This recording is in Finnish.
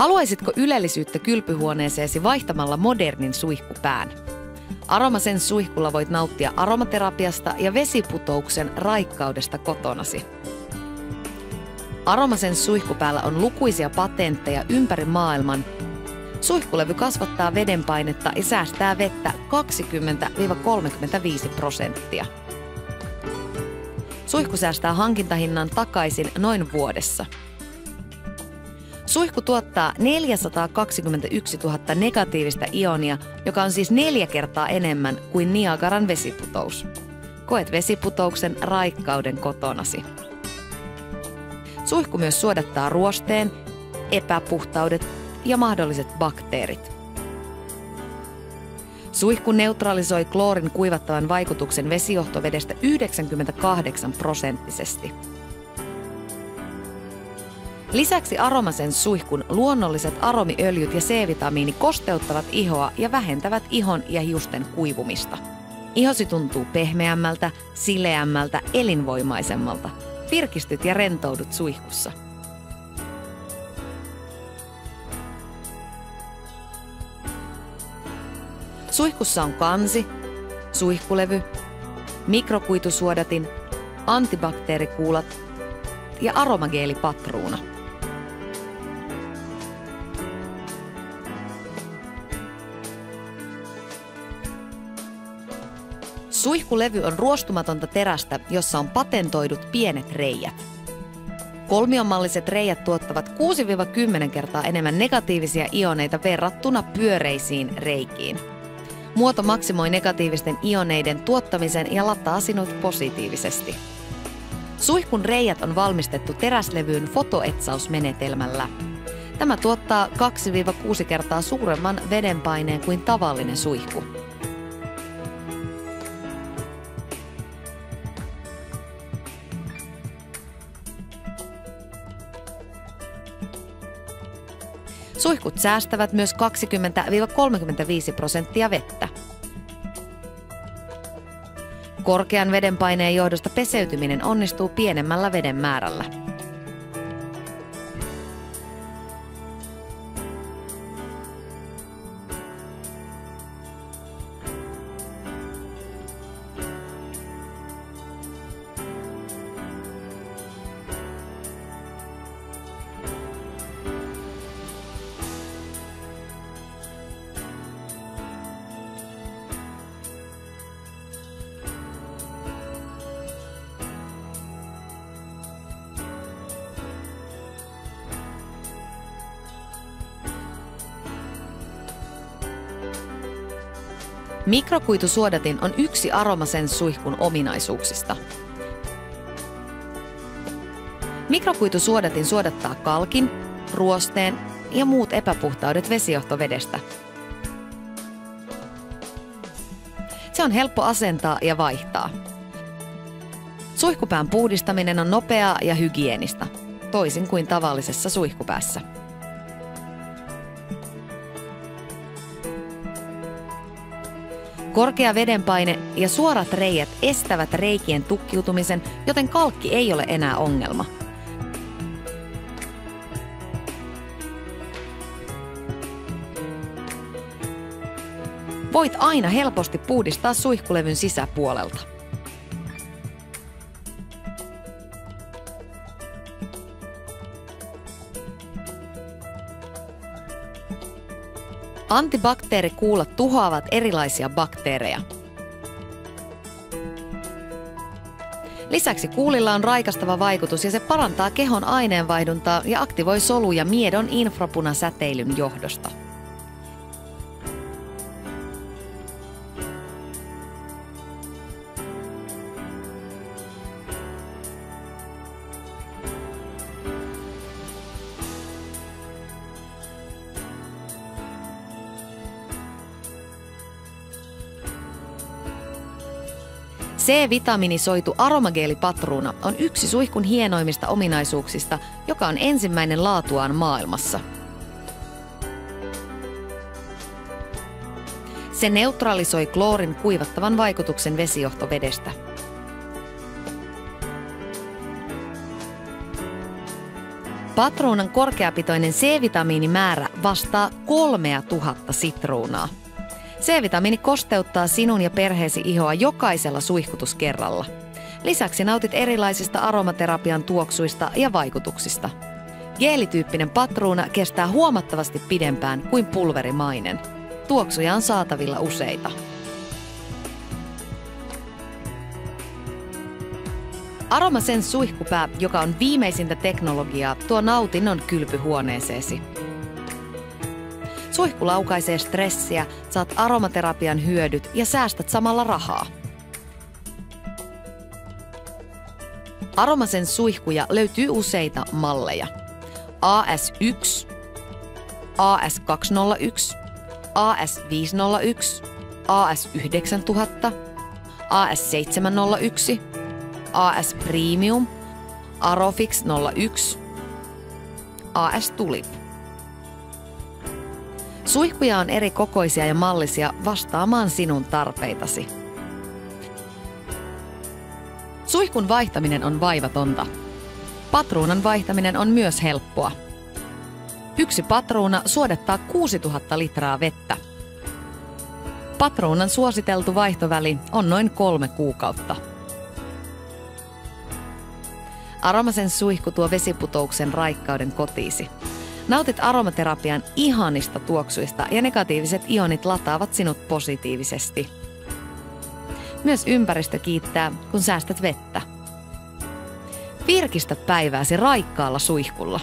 Haluaisitko ylellisyyttä kylpyhuoneeseesi vaihtamalla modernin suihkupään? Aromasense suihkulla voit nauttia aromaterapiasta ja vesiputouksen raikkaudesta kotonasi. Aromasense suihkupäällä on lukuisia patentteja ympäri maailman. Suihkulevy kasvattaa vedenpainetta ja säästää vettä 20–35%. Suihku säästää hankintahinnan takaisin noin vuodessa. Suihku tuottaa 421 000 negatiivista ionia, joka on siis 4 kertaa enemmän kuin Niagaran vesiputous. Koet vesiputouksen raikkauden kotonasi. Suihku myös suodattaa ruosteen, epäpuhtaudet ja mahdolliset bakteerit. Suihku neutralisoi kloorin kuivattavan vaikutuksen vesijohtovedestä 98%. Lisäksi Aromasense suihkun luonnolliset aromiöljyt ja C-vitamiini kosteuttavat ihoa ja vähentävät ihon ja hiusten kuivumista. Ihosi tuntuu pehmeämmältä, sileämmältä, elinvoimaisemmalta. Virkistyt ja rentoudut suihkussa. Suihkussa on kansi, suihkulevy, mikrokuitusuodatin, antibakteerikuulat ja aromageelipatruuna. Suihkulevy on ruostumatonta terästä, jossa on patentoidut pienet reijät. Kolmionmalliset reijät tuottavat 6–10 kertaa enemmän negatiivisia ioneita verrattuna pyöreisiin reikiin. Muoto maksimoi negatiivisten ioneiden tuottamisen ja lataa sinut positiivisesti. Suihkun reijät on valmistettu teräslevyyn fotoetsausmenetelmällä. Tämä tuottaa 2–6 kertaa suuremman vedenpaineen kuin tavallinen suihku. Suihkut säästävät myös 20–35% vettä. Korkean vedenpaineen johdosta peseytyminen onnistuu pienemmällä veden määrällä. Mikrokuitusuodatin on yksi Aromasense suihkun ominaisuuksista. Mikrokuitusuodatin suodattaa kalkin, ruosteen ja muut epäpuhtaudet vesijohtovedestä. Se on helppo asentaa ja vaihtaa. Suihkupään puhdistaminen on nopeaa ja hygienistä, toisin kuin tavallisessa suihkupäässä. Korkea vedenpaine ja suorat reijät estävät reikien tukkiutumisen, joten kalkki ei ole enää ongelma. Voit aina helposti puhdistaa suihkulevyn sisäpuolelta. Antibakteerikuulat tuhoavat erilaisia bakteereja. Lisäksi kuulilla on raikastava vaikutus ja se parantaa kehon aineenvaihduntaa ja aktivoi soluja miedon infrapunasäteilyn johdosta. C-vitamiinisoitu aromageelipatruuna on yksi suihkun hienoimmista ominaisuuksista, joka on ensimmäinen laatuaan maailmassa. Se neutralisoi kloorin kuivattavan vaikutuksen vesijohtovedestä. Patruunan korkeapitoinen C-vitamiinimäärä vastaa 3000 sitruunaa. C-vitamiini kosteuttaa sinun ja perheesi ihoa jokaisella suihkutuskerralla. Lisäksi nautit erilaisista aromaterapian tuoksuista ja vaikutuksista. Geelityyppinen patruuna kestää huomattavasti pidempään kuin pulverimainen. Tuoksuja on saatavilla useita. AromaSense suihkupää, joka on viimeisintä teknologiaa, tuo nautinnon kylpyhuoneeseesi. Suihku laukaisee stressiä, saat aromaterapian hyödyt ja säästät samalla rahaa. AromaSense suihkuja löytyy useita malleja. AS1, AS201, AS501, AS9000, AS701, AS Premium, Arofix 01, AS Tulip. Suihkuja on eri kokoisia ja mallisia vastaamaan sinun tarpeitasi. Suihkun vaihtaminen on vaivatonta. Patruunan vaihtaminen on myös helppoa. Yksi patruuna suodattaa 6000 litraa vettä. Patruunan suositeltu vaihtoväli on noin 3 kuukautta. AromaSense suihku tuo vesiputouksen raikkauden kotiisi. Nautit aromaterapian ihanista tuoksuista ja negatiiviset ionit lataavat sinut positiivisesti. Myös ympäristö kiittää, kun säästät vettä. Virkistä päivääsi raikkaalla suihkulla.